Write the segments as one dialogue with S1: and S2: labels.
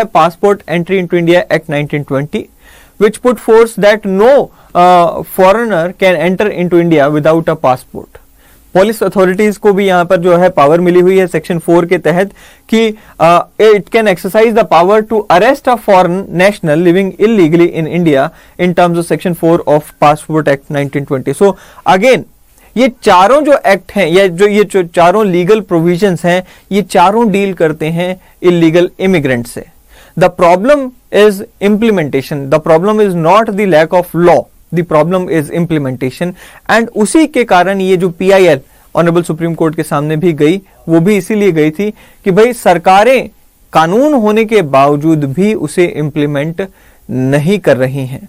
S1: Passport Entry into India Act 1920, which put force that no foreigner can enter into India without a passport. Police authorities को भी यहाँ पर जो है power मिली हुई है सेक्शन 4 के तहत कि it can exercise the power to arrest a foreign national living illegally in India in terms of section 4 of passport act 1920. So again ये चारों जो एक्ट हैं या जो ये चारों लीगल प्रोविजंस हैं ये चारों डील करते हैं इलीगल इमिग्रेंट से. The problem is implementation. The problem is not the lack of law, the problem is implementation. And उसी के कारण ये जो PIL ऑनरेबल सुप्रीम कोर्ट के सामने भी गई, वो भी इसीलिए गई थी कि भाई सरकारें कानून होने के बावजूद भी उसे इंप्लीमेंट नहीं कर रही हैं.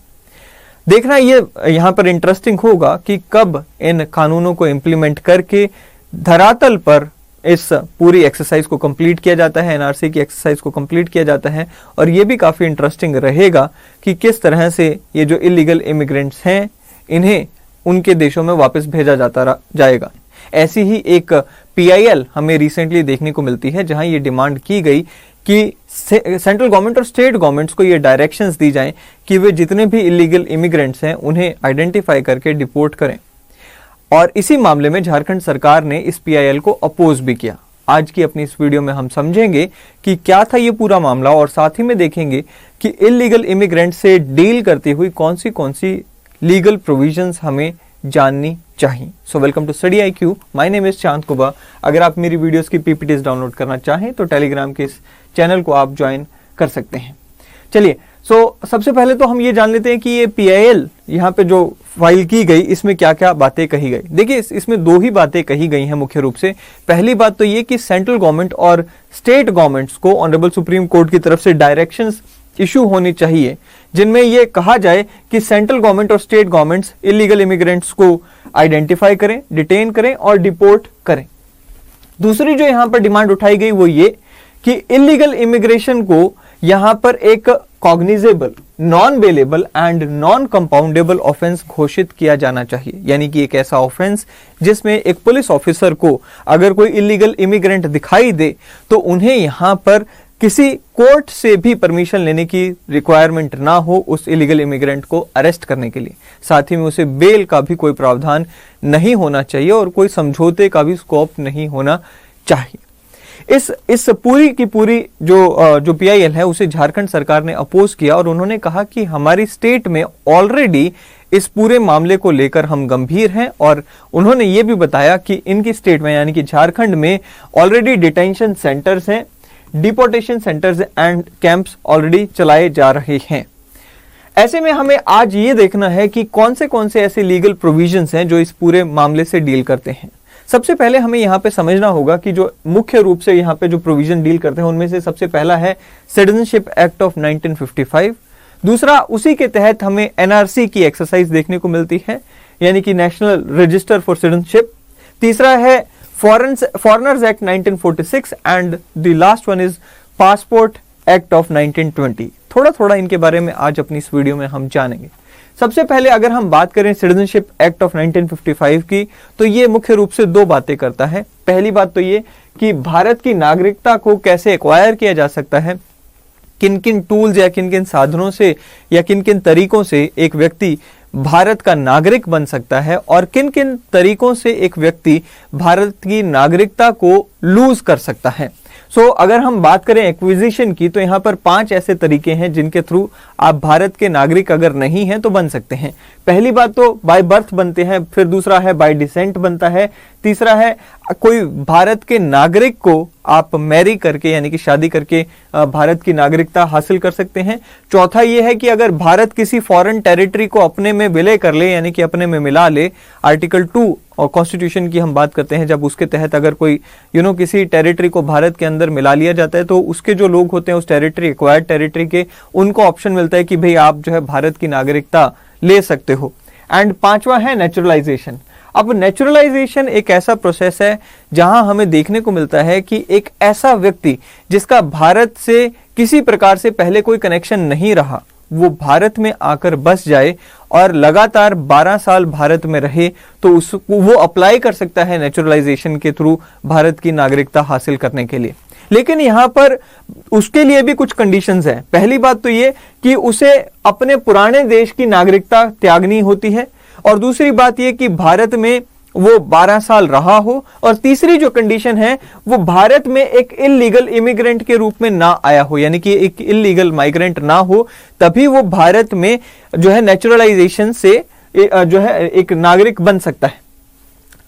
S1: देखना ये यहां पर इंटरेस्टिंग होगा कि कब इन कानूनों को इंप्लीमेंट करके धरातल पर इस पूरी एक्सरसाइज को कंप्लीट किया जाता है, NRC की एक्सरसाइज को कंप्लीट किया जाता है. और ये भी काफी इंटरेस्टिंग रहेगा कि किस तरह से ये जो इलीगल इमिग्रेंट्स हैं इन्हें उनके देशों में वापस भेजा जाता जाएगा. ऐसी ही एक PIL हमें रिसेंटली देखने को मिलती है जहां ये डिमांड की गई कि सेंट्रल गवर्नमेंट और स्टेट गवर्नमेंट्स को ये डायरेक्शंस दी जाएं कि वे जितने भी इलीगल इमिग्रेंट्स हैं उन्हें आइडेंटिफाई करके डिपोर्ट करें. और इसी मामले में झारखंड सरकार ने इस PIL को अपोज भी किया. आज की अपनी इस वीडियो में हम समझेंगे कि क्या था ये पूरा मामला और साथ ही में देखेंगे कि इलीगल इमिग्रेंट से डील करती हुई कौन सी लीगल प्रोविजंस हमें जाननी चाहिए. So welcome to study IQ. My name is Chand Kuba. अगर आप मेरी वीडियोस की PPTs डाउनलोड करना चाहें तो टेलीग्राम के इस चैनल को आप ज्वाइन कर सकते हैं. चलिए, सबसे पहले तो हम ये जान लेते हैं कि ये PIL यहाँ पे जो फाइल की गई इसमें क्या क्या बातें कही गई. देखिए इसमें दो ही बातें कही गई हैं मुख्य रूप से. पहली बात तो ये कि सेंट्रल गवर्नमेंट और स्टेट गवर्नमेंट्स को ऑनरेबल सुप्रीम कोर्ट की तरफ से डायरेक्शंस इशू होनी चाहिए जिनमें यह कहा जाए कि सेंट्रल गवर्नमेंट और स्टेट गवर्नमेंट्स इलीगल इमिग्रेंट्स को आइडेंटिफाई करें, डिटेन करें और डिपोर्ट करें. दूसरी जो यहां पर डिमांड उठाई गई वो ये कि इलीगल इमिग्रेशन को यहां पर एक cognizable, non bailable and non compoundable offence घोषित किया जाना चाहिए. यानी कि एक ऐसा ऑफेंस जिसमें एक पुलिस ऑफिसर को अगर कोई इलीगल इमिग्रेंट दिखाई दे तो उन्हें यहां पर किसी कोर्ट से भी परमिशन लेने की रिक्वायरमेंट ना हो उस इलीगल इमिग्रेंट को अरेस्ट करने के लिए. साथ ही में उसे बेल का भी कोई प्रावधान नहीं होना चाहिए और कोई समझौते का भी स्कोप नहीं होना चाहिए. इस पूरी की पूरी जो PIL है उसे झारखंड सरकार ने अपोज किया और उन्होंने कहा कि हमारी स्टेट में ऑलरेडी इस पूरे मामले को लेकर हम गंभीर हैं. और उन्होंने ये भी बताया कि इनकी स्टेट में यानी कि झारखंड में ऑलरेडी डिटेंशन सेंटर्स हैं, deportation centres and camps already चलाए जा रहे हैं. ऐसे में हमें आज ये देखना है कि कौन से ऐसे लीगल प्रोविजंस हैं जो इस पूरे मामले से डील करते हैं. सबसे पहले हमें यहाँ पे समझना होगा कि जो मुख्य रूप से यहाँ पे जो प्रोविजन डील करते हैं उनमें से सबसे पहला है सिटीजनशिप एक्ट ऑफ 1955. दूसरा, उसी के तहत हमें NRC की एक्सरसाइज देखने को मिलती है यानी कि नेशनल रजिस्टर फॉर सिटीजनशिप. तीसरा है foreigners act 1946 and the last one is passport act of 1920. थोड़ा इनके बारे में आज अपनी इस वीडियो में हम जानेंगे. सबसे पहले अगर हम बात करें सिटीजनशिप एक्ट ऑफ 1955 की तो ये मुख्य रूप से दो बातें करता है. पहली बात तो ये कि भारत की नागरिकता को कैसे एक्वायर किया जा सकता है, किन किन टूल्स या किन किन साधनों से या किन किन तरीकों से एक व्यक्ति भारत का नागरिक बन सकता है और किन किन तरीकों से एक व्यक्ति भारत की नागरिकता को लूज कर सकता है. अगर हम बात करें एक्विजिशन की तो यहाँ पर 5 ऐसे तरीके हैं जिनके थ्रू आप भारत के नागरिक अगर नहीं हैं तो बन सकते हैं. पहली बात तो बाय बर्थ बनते हैं, फिर दूसरा है बाय डिसेंट बनता है, तीसरा है कोई भारत के नागरिक को आप मैरी करके यानी कि शादी करके भारत की नागरिकता हासिल कर सकते हैं. चौथा ये है कि अगर भारत किसी फॉरेन टेरिटरी को अपने में विलय कर ले यानी कि अपने में मिला ले, आर्टिकल 2 और कॉन्स्टिट्यूशन की हम बात करते हैं, जब उसके तहत अगर कोई किसी टेरिटरी को भारत के अंदर मिला लिया जाता है तो उसके जो लोग होते हैं उस टेरिटरी, एक्वायर्ड टेरिटरी के, उनको ऑप्शन मिलता है कि भाई आप जो है भारत की नागरिकता ले सकते हो. एंड पांचवा है नेचुरलाइजेशन. अब नेचुरलाइजेशन एक ऐसा प्रोसेस है जहां हमें देखने को मिलता है कि एक ऐसा व्यक्ति जिसका भारत से किसी प्रकार से पहले कोई कनेक्शन नहीं रहा वो भारत में आकर बस जाए और लगातार 12 साल भारत में रहे तो वो अप्लाई कर सकता है नेचुरलाइजेशन के थ्रू भारत की नागरिकता हासिल करने के लिए. लेकिन यहां पर उसके लिए भी कुछ कंडीशंस हैं। पहली बात तो ये कि उसे अपने पुराने देश की नागरिकता त्यागनी होती है, और दूसरी बात ये कि भारत में वो 12 साल रहा हो, और तीसरी जो कंडीशन है वो भारत में एक इलीगल इमिग्रेंट के रूप में ना आया हो, यानी कि एक इलीगल माइग्रेंट ना हो, तभी वो भारत में जो है नेचुरलाइजेशन से जो है एक नागरिक बन सकता है।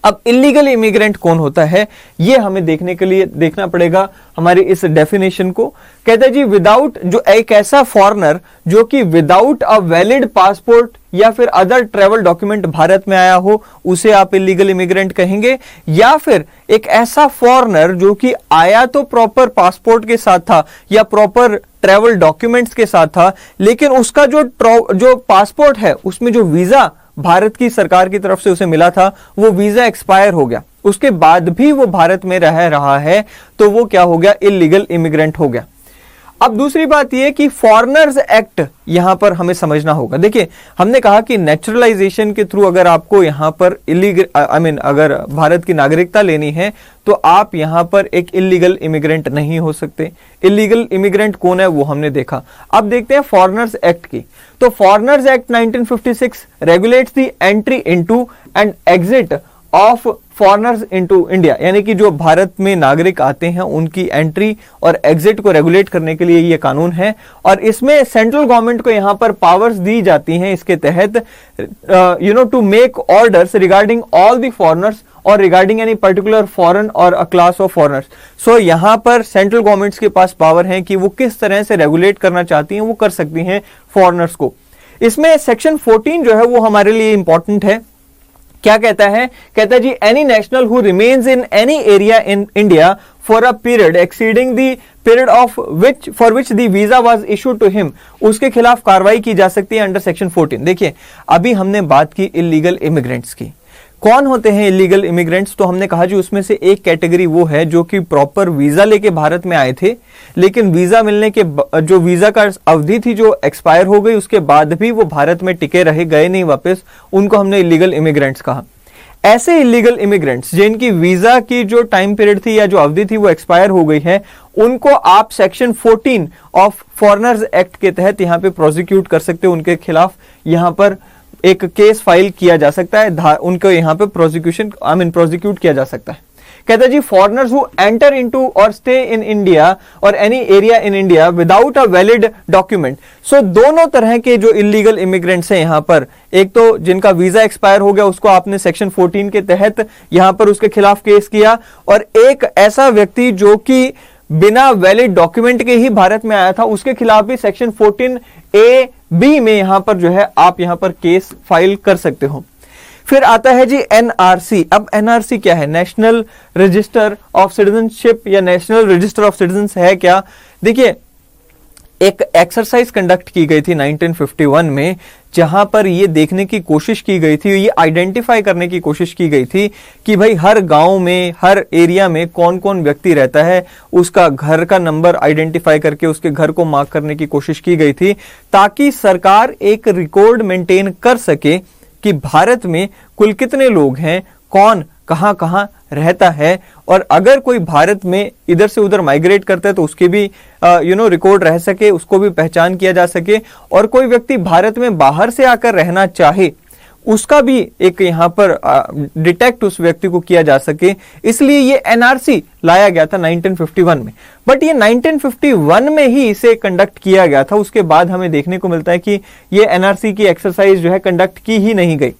S1: अब इलीगल इमिग्रेंट कौन होता है, ये हमें देखने के लिए देखना पड़ेगा हमारी इस डेफिनेशन को। कहता है जी विदाउट, जो एक ऐसा फॉरेनर जो कि विदाउट अ वैलिड पासपोर्ट या फिर अदर ट्रेवल डॉक्यूमेंट भारत में आया हो, उसे आप इलीगल इमिग्रेंट कहेंगे। या फिर एक ऐसा फॉरेनर जो कि आया तो प्रॉपर पासपोर्ट के साथ था या प्रॉपर ट्रेवल डॉक्यूमेंट्स के साथ था, लेकिन उसका जो पासपोर्ट है उसमें जो वीजा भारत की सरकार की तरफ से उसे मिला था वो वीजा एक्सपायर हो गया, उसके बाद भी वो भारत में रह रहा है, तो वो क्या हो गया, इलीगल इमिग्रेंट हो गया। अब दूसरी बात ये कि फॉरेनर्स एक्ट यहां पर हमें समझना होगा। देखिए हमने कहा कि नेचुरलाइजेशन के थ्रू अगर आपको यहां पर अगर भारत की नागरिकता लेनी है तो आप यहां पर एक इलीगल इमिग्रेंट नहीं हो सकते। इलीगल इमिग्रेंट कौन है वो हमने देखा। अब देखते हैं फॉरेनर्स एक्ट की। तो foreigners act 1956 regulates the entry into and exit of foreigners into India, यानी कि जो भारत में नागरिक आते हैं उनकी एंट्री और एग्जिट को रेगुलेट करने के लिए ये कानून है। और इसमें सेंट्रल गवर्नमेंट को यहां पर पावर्स दी जाती हैं इसके तहत, to make orders regarding all the foreigners और रिगार्डिंग एनी पर्टिकुलर फॉरेन और a class of foreigners. So यहां पर सेंट्रल गवर्नमेंट्स के पास पावर है कि वो किस तरह से रेगुलेट करना चाहती हैं, वो कर सकती हैं फॉरेनर्स को। इसमें सेक्शन 14 जो है वो हमारे लिए इंपॉर्टेंट है। क्या कहता है, कहता है जी any national who remains in any area in India for a period exceeding the period of which for which the visa was issued to him, उसके खिलाफ कार्रवाई की जा सकती है अंडर सेक्शन 14। देखिए अभी हमने बात की इलीगल इमिग्रेंट्स की। कौन होते हैं इलीगल इमिग्रेंट्स, तो हमने कहा जी उसमें से एक कैटेगरी वो है जो कि प्रॉपर वीजा लेके भारत में आए थे, लेकिन वीजा मिलने के जो वीजा का अवधि थी जो एक्सपायर हो गई, उसके बाद भी वो भारत में टिके रहे, गए नहीं वापस, उनको हमने इलीगल इमिग्रेंट्स कहा। ऐसे इलीगल इमिग्रेंट्स जिनकी वीजा की जो टाइम पीरियड थी या जो अवधि थी वो एक्सपायर हो गई है, उनको आप सेक्शन 14 ऑफ फॉरेनर्स एक्ट के तहत यहां पे प्रोसिक्यूट कर सकते हो, उनके खिलाफ यहां पर एक केस फाइल किया जा सकता है, उनको यहां पे प्रोसिक्यूट किया जा सकता है। कहता है जी foreigners who enter into or stay in India or any area in India without a valid document. So दोनों तरह के जो इलीगल इमिग्रेंट्स हैं यहां पर, एक तो जिनका वीजा एक्सपायर हो गया उसको आपने सेक्शन 14 के तहत यहां पर उसके खिलाफ केस किया, और एक ऐसा व्यक्ति जो कि बिना वैलिड डॉक्यूमेंट के ही भारत में आया था उसके खिलाफ भी सेक्शन 14A(b) में यहां पर जो है आप यहां पर केस फाइल कर सकते हो। फिर आता है जी एनआरसी। अब एनआरसी क्या है, नेशनल रजिस्टर ऑफ सिटीजनशिप या नेशनल रजिस्टर ऑफ सिटीजन्स है क्या। देखिए एक एक्सरसाइज कंडक्ट की गई थी 1951 में, जहां पर ये देखने की कोशिश की गई थी, ये आइडेंटिफाई करने की कोशिश की गई थी कि भाई हर गांव में, हर एरिया में कौन कौन व्यक्ति रहता है, उसका घर का नंबर आइडेंटिफाई करके उसके घर को मार्क करने की कोशिश की गई थी, ताकि सरकार एक रिकॉर्ड मेंटेन कर सके कि भारत में कुल कितने लोग हैं, कौन कहां कहां रहता है, और अगर कोई भारत में इधर से उधर माइग्रेट करता है तो उसके भी रिकॉर्ड रह सके, उसको भी पहचान किया जा सके, और कोई व्यक्ति भारत में बाहर से आकर रहना चाहे उसका भी एक यहां पर डिटेक्ट उस व्यक्ति को किया जा सके। इसलिए ये एनआरसी लाया गया था 1951 में। बट ये 1951 में ही इसे कंडक्ट किया गया था, उसके बाद हमें देखने को मिलता है कि ये एनआरसी की एक्सरसाइज जो है कंडक्ट की ही नहीं गई।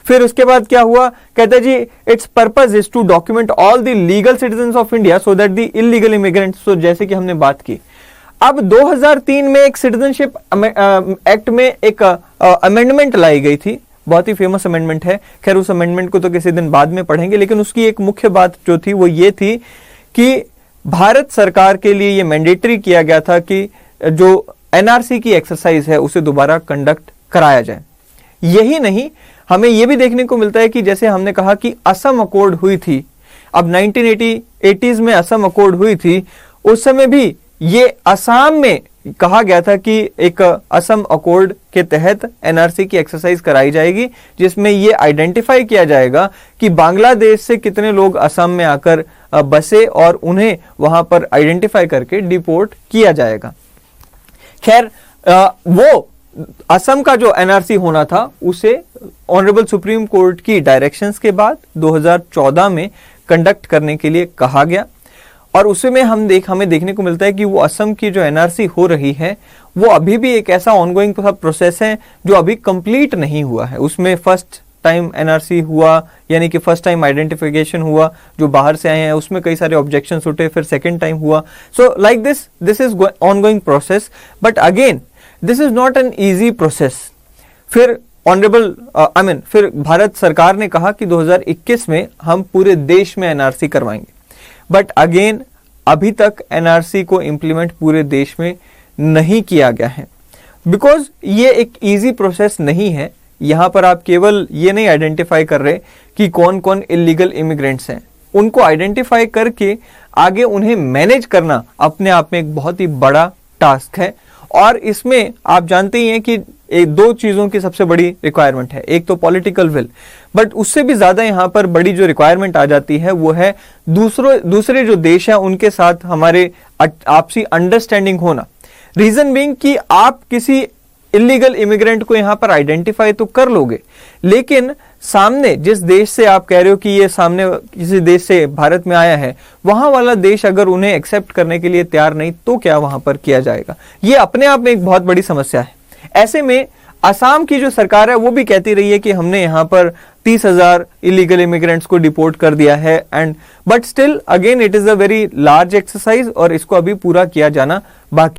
S1: फिर उसके बाद क्या हुआ, कहते हैं जी it's purpose is to document all the legal citizens of India so that the illegal immigrants, तो जैसे कि हमने बात की। अब 2003 में एक सिटीजनशिप एक्ट में एक अमेंडमेंट लाई गई थी, बहुत ही फेमस अमेंडमेंट है। खैर उस अमेंडमेंट को तो किसी दिन बाद में पढ़ेंगे, लेकिन उसकी एक मुख्य बात जो थी वो ये थी कि भारत सरकार के लिए ये मैंडेटरी किया गया था कि जो एनआरसी की एक्सरसाइज है उसे दोबारा कंडक्ट कराया जाए। यही नहीं, हमें यह भी देखने को मिलता है कि जैसे हमने कहा कि असम अकॉर्ड हुई थी, अब 1980s में असम अकॉर्ड हुई थी, उस समय भी ये असम में कहा गया था कि एक असम अकॉर्ड के तहत एनआरसी की एक्सरसाइज कराई जाएगी, जिसमें ये आइडेंटिफाई किया जाएगा कि बांग्लादेश से कितने लोग असम में आकर बसे और उन्हें वहां पर आइडेंटिफाई करके डिपोर्ट किया जाएगा। खैर वो असम का जो एनआरसी होना था उसे ऑनरेबल सुप्रीम कोर्ट की डायरेक्शंस के बाद 2014 में कंडक्ट करने के लिए कहा गया, और उसमें हमें देखने को मिलता है कि वो असम की जो एनआरसी हो रही है वो अभी भी एक ऐसा ऑनगोइंग प्रोसेस है जो अभी कंप्लीट नहीं हुआ है। उसमें फर्स्ट टाइम एनआरसी हुआ, यानी कि फर्स्ट टाइम आइडेंटिफिकेशन हुआ, जो बाहर से आए हैं उसमें कई सारे ऑब्जेक्शंस उठे, फिर सेकंड टाइम हुआ। So like this is ongoing process, but again this is not an easy process. फिर फिर भारत सरकार ने कहा कि 2021 में हम पूरे देश में एनआरसी करवाएंगे, बट अगेन अभी तक एनआरसी को इंप्लीमेंट पूरे देश में नहीं किया गया है, बिकॉज ये एक इजी प्रोसेस नहीं है। यहां पर आप केवल ये नहीं आइडेंटिफाई कर रहे कि कौन कौन इलीगल इमिग्रेंट्स हैं, उनको आइडेंटिफाई करके आगे उन्हें मैनेज करना अपने आप में एक बहुत ही बड़ा टास्क है। और इसमें आप जानते ही हैं कि दो चीजों की सबसे बड़ी रिक्वायरमेंट है, एक तो पॉलिटिकल विल, बट उससे भी ज्यादा यहां पर बड़ी जो रिक्वायरमेंट आ जाती है वो है दूसरे जो देश हैं उनके साथ हमारे आपसी अंडरस्टैंडिंग होना। रीजन बीइंग कि आप किसी इलीगल इमिग्रेंट को यहां पर आइडेंटिफाई तो कर लोगे, लेकिन सामने जिस देश से आप कह रहे हो कि ये सामने किसी देश से भारत में आया है, वहां वाला देश अगर उन्हें एक्सेप्ट करने के लिए तैयार नहीं तो क्या वहां पर किया जाएगा? ये अपने आप में एक बहुत बड़ी समस्या है। ऐसे में असम की जो सरकार है वो भी कहती रही है कि हमने यहां पर 30,000 इलीगल इमिग्रेंट्स को डिपोर्ट कर दिया है, and but still again it is a very large exercise और इसको अभी पूरा किया जाना बाकी